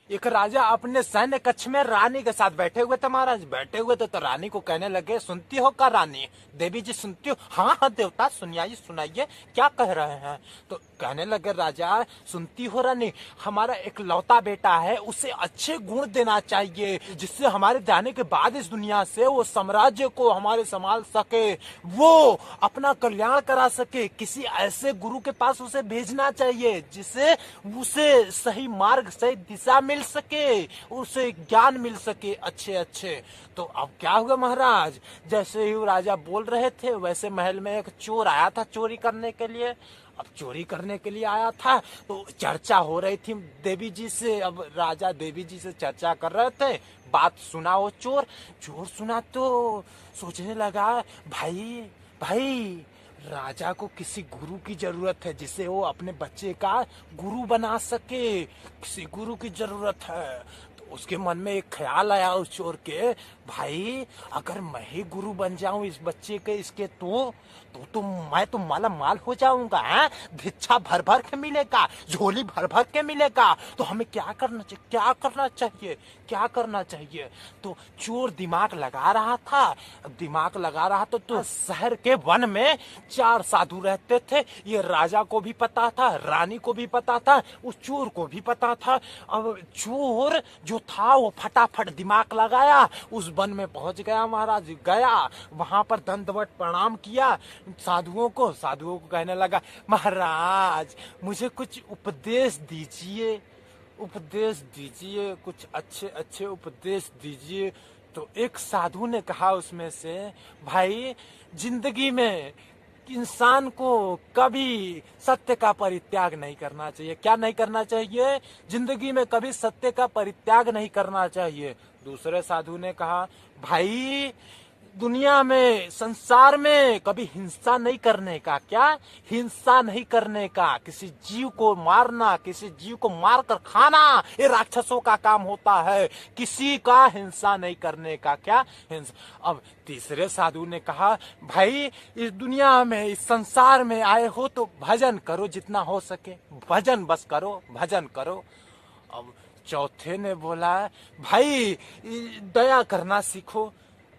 एक राजा अपने सैन्य कक्ष में रानी के साथ बैठे हुए थे महाराज। बैठे हुए थे तो रानी को कहने लगे, सुनती हो का रानी? देवी जी सुनती हो? हाँ हाँ देवता, सुनाइए सुनाइए, क्या कह रहे हैं? तो कहने लगे राजा, सुनती हो रानी, हमारा एक लौता बेटा है, उसे अच्छे गुण देना चाहिए जिससे हमारे जाने के बाद इस दुनिया से वो साम्राज्य को हमारे संभाल सके, वो अपना कल्याण करा सके। किसी ऐसे गुरु के पास उसे भेजना चाहिए जिससे उसे सही मार्ग, सही दिशा मिल सके, उसे ज्ञान मिल सके अच्छे अच्छे। तो अब क्या हुआ महाराज, जैसे ही राजा बोल रहे थे वैसे महल में एक चोर आया था चोरी करने के लिए। अब चोरी करने के लिए आया था तो चर्चा हो रही थी देवी जी से। अब राजा देवी जी से चर्चा कर रहे थे, बात सुना वो चोर। चोर सुना तो सोचने लगा, भाई भाई राजा को किसी गुरु की जरूरत है जिसे वो अपने बच्चे का गुरु बना सके, किसी गुरु की जरूरत है। तो उसके मन में एक ख्याल आया उस चोर के, भाई अगर मैं ही गुरु बन जाऊं इस बच्चे के, इसके तो मैं तो माला माल हो जाऊंगा। हैं, भिक्षा भर भर के मिलेगा, झोली भर भर के मिलेगा। तो हमें क्या करना चाहिए, क्या करना चाहिए, क्या करना चाहिए? तो चोर दिमाग लगा रहा था। दिमाग लगा रहा तो शहर के वन में 4 साधु रहते थे। ये राजा को भी पता था, रानी को भी पता था, उस चोर को भी पता था। अब चोर जो था वो फटाफट दिमाग लगाया, उस वन में पहुंच गया महाराज। गया वहां पर दंडवत प्रणाम किया साधुओं को। साधुओं को कहने लगा, महाराज मुझे कुछ उपदेश दीजिए, उपदेश दीजिए, कुछ अच्छे अच्छे उपदेश दीजिए। तो एक साधु ने कहा उसमें से, भाई जिंदगी में इंसान को कभी सत्य का परित्याग नहीं करना चाहिए। क्या नहीं करना चाहिए? जिंदगी में कभी सत्य का परित्याग नहीं करना चाहिए। दूसरे साधु ने कहा, भाई दुनिया में, संसार में कभी हिंसा नहीं करने का। क्या? हिंसा नहीं करने का। किसी जीव को मारना, किसी जीव को मारकर खाना, ये राक्षसों का काम होता है। किसी का हिंसा नहीं करने का। क्या? हिंसा। अब तीसरे साधु ने कहा, भाई इस दुनिया में, इस संसार में आए हो तो भजन करो जितना हो सके, भजन बस करो, भजन करो। अब चौथे ने बोला, भाई दया करना सीखो।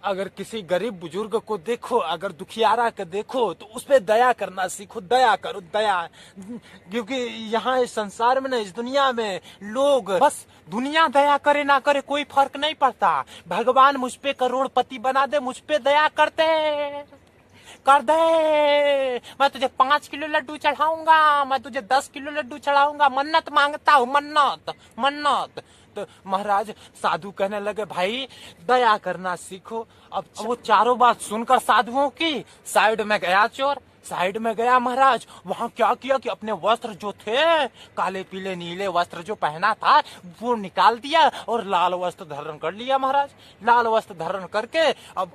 अगर किसी गरीब बुजुर्ग को देखो, अगर दुखियारा को देखो तो उस पर दया करना सीखो, दया करो, दया। क्योंकि यहाँ इस संसार में ना, इस दुनिया में लोग बस, दुनिया दया करे ना करे कोई फर्क नहीं पड़ता। भगवान मुझ पे करोड़पति बना दे, मुझ पे दया करते कर दे, मैं तुझे 5 किलो लड्डू चढ़ाऊंगा, मैं तुझे 10 किलो लड्डू चढ़ाऊंगा, मन्नत मांगता हूँ, मन्नत मन्नत। तो महाराज साधु कहने लगे, भाई दया करना सीखो। अब वो चारों बात सुनकर साधुओं की, साइड में गया चोर। साइड में गया महाराज, वहां क्या किया कि अपने वस्त्र जो थे, काले पीले नीले वस्त्र जो पहना था वो निकाल दिया और लाल वस्त्र धारण कर लिया महाराज। लाल वस्त्र धारण करके अब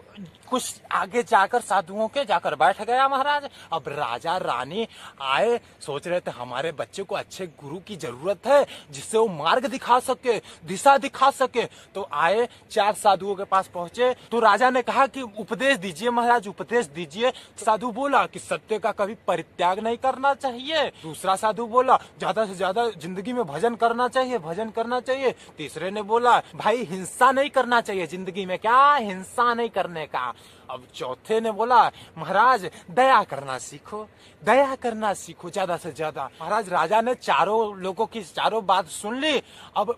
कुछ आगे जाकर साधुओं के जाकर बैठ गया महाराज। अब राजा रानी आए, सोच रहे थे हमारे बच्चे को अच्छे गुरु की जरूरत है जिससे वो मार्ग दिखा सके, दिशा दिखा सके। तो आए, 4 साधुओं के पास पहुंचे तो राजा ने कहा कि उपदेश दीजिए महाराज, उपदेश दीजिए। साधु बोला कि सत्य का कभी परित्याग नहीं करना चाहिए। दूसरा साधु बोला, ज्यादा से ज्यादा जिंदगी में भजन करना चाहिए, भजन करना चाहिए। तीसरे ने बोला, भाई हिंसा नहीं करना चाहिए जिंदगी में। क्या? हिंसा नहीं करने का। अब चौथे ने बोला, महाराज दया करना सीखो, दया करना सीखो ज्यादा से ज्यादा। महाराज राजा ने चारों लोगों की चारों बात सुन ली। अब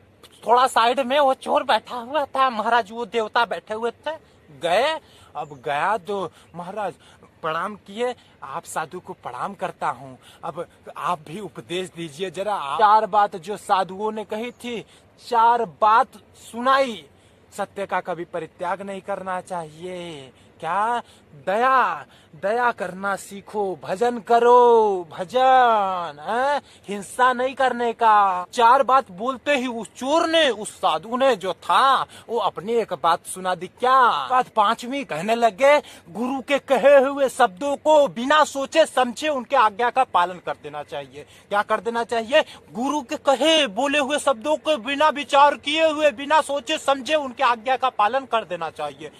थोड़ा साइड में वो चोर बैठा हुआ था महाराज, वो देवता बैठे हुए थे। गए, अब गया तो महाराज प्रणाम किए, आप साधु को प्रणाम करता हूँ, अब आप भी उपदेश दीजिए जरा। 4 बात जो साधुओं ने कही थी, 4 बात सुनाई। सत्य का कभी परित्याग नहीं करना चाहिए। क्या? दया, दया करना सीखो, भजन करो, भजन है, हिंसा नहीं करने का। 4 बात बोलते ही उस चोर ने, उस साधु ने जो था वो अपनी एक बात सुना दी। क्या बात? 5वीं कहने लगे, गुरु के कहे हुए शब्दों को बिना सोचे समझे उनके आज्ञा का पालन कर देना चाहिए। क्या कर देना चाहिए? गुरु के कहे बोले हुए शब्दों को बिना विचार किए हुए, बिना सोचे समझे उनके आज्ञा का पालन कर देना चाहिए।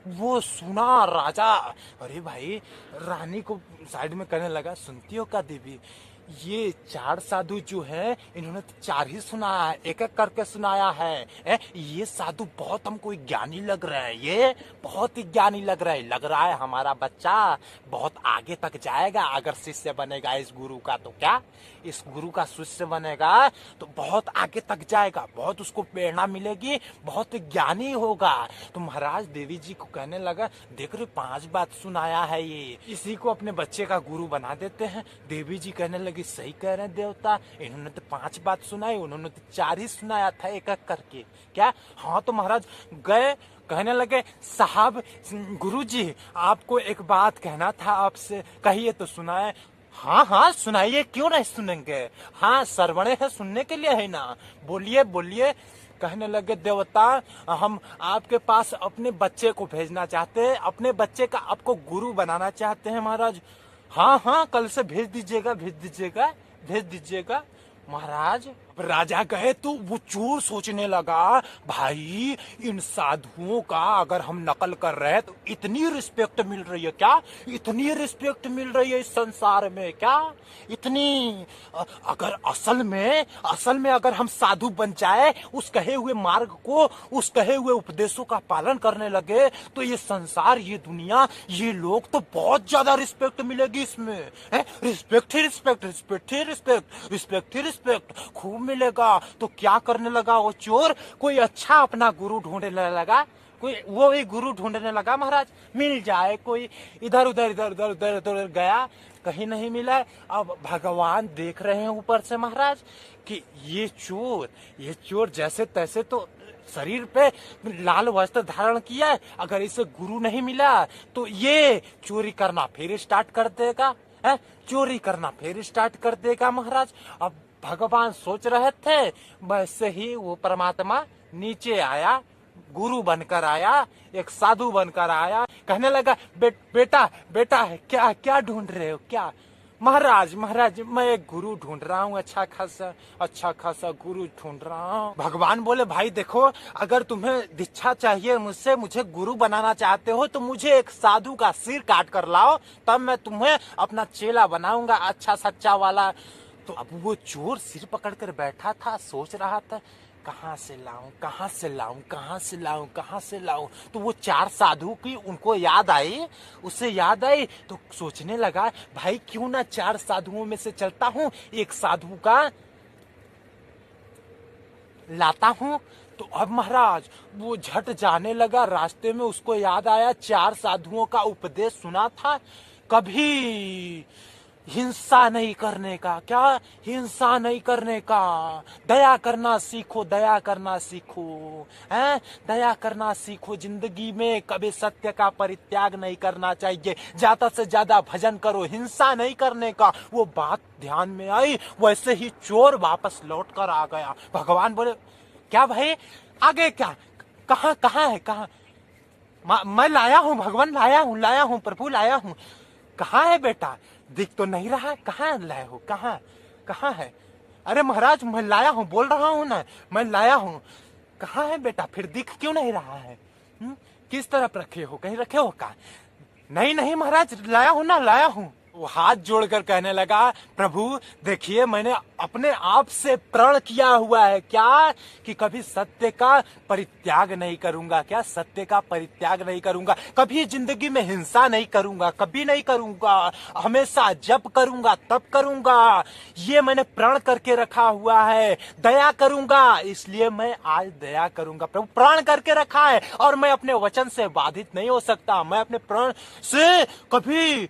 वो सुना राजा, अरे भाई, रानी को साइड में कहने लगा, सुनती हो का देवी, ये चार साधु जो हैं इन्होंने तो चार ही सुनाया है, एक एक करके सुनाया है। ये साधु बहुत हमको ज्ञानी लग रहे हैं, ये बहुत ही ज्ञानी लग रहा है हमारा बच्चा बहुत आगे तक जाएगा अगर शिष्य बनेगा इस गुरु का। तो क्या इस गुरु का शिष्य बनेगा तो बहुत आगे तक जाएगा, बहुत उसको प्रेरणा मिलेगी, बहुत ज्ञानी होगा। तो महाराज देवी जी को कहने लगा, देख रहे 5 बात सुनाया है, ये इसी को अपने बच्चे का गुरु बना देते हैं। देवी जी कहने लगी, सही कह रहे हैं देवता, इन्होंने तो 5 बात सुनाई, उन्होंने तो 4 ही सुनाया था एक एक करके। क्या? हाँ। तो महाराज गए, कहने लगे, साहब गुरुजी आपको एक बात कहना था आपसे, कहिए तो सुनाए। हाँ हाँ सुनाइए, क्यों नहीं सुनेंगे, हाँ सरवणे है, सुनने के लिए है ना, बोलिए बोलिए। कहने लगे, देवता हम आपके पास अपने बच्चे को भेजना चाहते हैं, अपने बच्चे का आपको गुरु बनाना चाहते हैं महाराज। हाँ हाँ कल से भेज दीजिएगा भेज दीजिएगा भेज दीजिएगा। महाराज राजा कहे तो वो चोर सोचने लगा, भाई इन साधुओं का अगर हम नकल कर रहे हैं तो इतनी रिस्पेक्ट मिल रही है क्या, इतनी रिस्पेक्ट मिल रही है इस संसार में क्या, इतनी। अगर असल में अगर हम साधु बन जाए, उस कहे हुए मार्ग को, उस कहे हुए उपदेशों का पालन करने लगे तो ये संसार, ये दुनिया, ये लोग तो बहुत ज्यादा रिस्पेक्ट मिलेगी इसमें। रिस्पेक्ट ही रिस्पेक्ट, रिस्पेक्ट ही रिस्पेक्ट, रिस्पेक्ट ही रिस्पेक्ट खूब मिलेगा। तो क्या करने लगा वो चोर, कोई अच्छा अपना गुरु ढूंढने लगा, कोई वो ही गुरु ढूंढने लगा महाराज, मिल जाए कोई। इधर उधर इधर उधर उधर उधर गया, कहीं नहीं मिला। अब भगवान देख रहे हैं ऊपर से महाराज कि ये चोर जैसे तैसे तो शरीर पे लाल वस्त्र धारण किया है, अगर इसे गुरु नहीं मिला तो ये चोरी करना फिर स्टार्ट कर देगा, चोरी करना फिर स्टार्ट कर देगा महाराज। अब भगवान सोच रहे थे, वैसे ही वो परमात्मा नीचे आया, गुरु बनकर आया, एक साधु बनकर आया। कहने लगा, बेटा बेटा क्या क्या ढूंढ रहे हो क्या? महाराज मैं एक गुरु ढूंढ रहा हूँ, अच्छा खासा गुरु ढूंढ रहा हूँ। भगवान बोले, भाई देखो, अगर तुम्हें दीक्षा चाहिए मुझसे, मुझे गुरु बनाना चाहते हो तो मुझे एक साधु का सिर काट कर लाओ, तब मैं तुम्हें अपना चेला बनाऊंगा, अच्छा सच्चा वाला। तो अब वो चोर सिर पकड़ कर बैठा था, सोच रहा था, कहाँ से लाऊं। तो वो 4 साधु की उनको याद आई, उससे याद आई तो सोचने लगा, भाई क्यों ना 4 साधुओं में से चलता हूँ, एक साधु का लाता हूँ। तो अब महाराज वो झट जाने लगा, रास्ते में उसको याद आया 4 साधुओं का उपदेश सुना था, कभी हिंसा नहीं करने का, क्या हिंसा नहीं करने का, दया करना सीखो, दया करना सीखो जिंदगी में, कभी सत्य का परित्याग नहीं करना चाहिए, ज्यादा से ज्यादा भजन करो, हिंसा नहीं करने का। वो बात ध्यान में आई, वैसे ही चोर वापस लौट कर आ गया। भगवान बोले, क्या भाई आगे क्या, कहाँ है? मैं लाया हूँ भगवान, लाया हूँ प्रभु, लाया हूँ। कहाँ है बेटा, दिख तो नहीं रहा, कहाँ लाए हो, कहाँ है? अरे महाराज मैं लाया हूँ, बोल रहा हूँ ना, मैं लाया हूँ। कहाँ है बेटा, फिर दिख क्यों नहीं रहा है? किस तरफ रखे हो, कहीं रखे हो का? नहीं महाराज लाया हूँ। वो हाथ जोड़कर कहने लगा, प्रभु देखिए, मैंने अपने आप से प्रण किया हुआ है क्या, कि कभी सत्य का परित्याग नहीं करूंगा, क्या सत्य का परित्याग नहीं करूंगा, कभी जिंदगी में हिंसा नहीं करूंगा, कभी नहीं करूंगा, हमेशा जब करूंगा तब करूंगा, ये मैंने प्रण करके रखा हुआ है, दया करूंगा, इसलिए मैं आज दया करूंगा। प्रभु प्रण करके रखा है और मैं अपने वचन से बाधित नहीं हो सकता, मैं अपने प्रण से कभी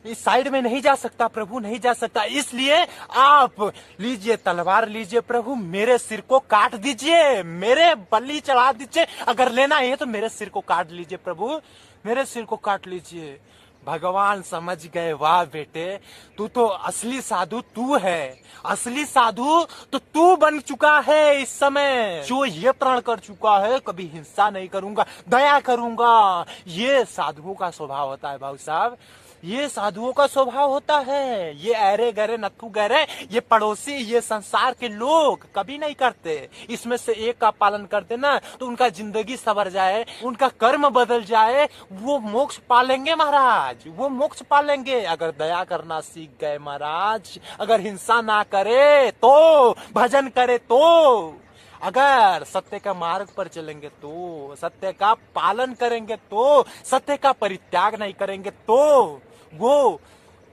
इस साइड में नहीं जा सकता प्रभु, नहीं जा सकता। इसलिए आप लीजिए तलवार, लीजिए प्रभु, मेरे सिर को काट दीजिए, मेरे बलि चढ़ा दीजिए, अगर लेना है तो मेरे सिर को काट लीजिए प्रभु, मेरे सिर को काट लीजिए। भगवान समझ गए, वाह बेटे, तू तो असली साधु तू है, असली साधु तो तू बन चुका है इस समय, जो ये प्रण कर चुका है, कभी हिंसा नहीं करूंगा, दया करूंगा। ये साधुओं का स्वभाव होता है भाई साहब। ये साधुओं का स्वभाव होता है। ये ऐरे गहरे नथु गहरे, ये पड़ोसी, ये संसार के लोग कभी नहीं करते। इसमें से एक का पालन करते ना तो उनका जिंदगी सवर जाए, उनका कर्म बदल जाए, वो मोक्ष पालेंगे महाराज, वो मोक्ष पालेंगे। अगर दया करना सीख गए महाराज, अगर हिंसा ना करे तो, भजन करे तो, अगर सत्य का मार्ग पर चलेंगे तो, सत्य का पालन करेंगे तो, सत्य का परित्याग नहीं करेंगे तो वो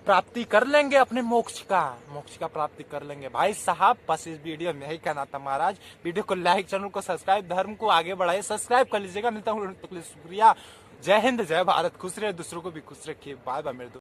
प्राप्ति कर लेंगे अपने मोक्ष का प्राप्ति कर लेंगे। भाई साहब बस इस वीडियो में यही कहना था महाराज। वीडियो को लाइक, चैनल को सब्सक्राइब, धर्म को आगे बढ़ाइए, सब्सक्राइब कर लीजिएगा। मिलता हूँ, शुक्रिया। जय हिंद, जय भारत, खुश रहे, दूसरों को भी खुश रखिए। बाय बाय मेरे दोस्त।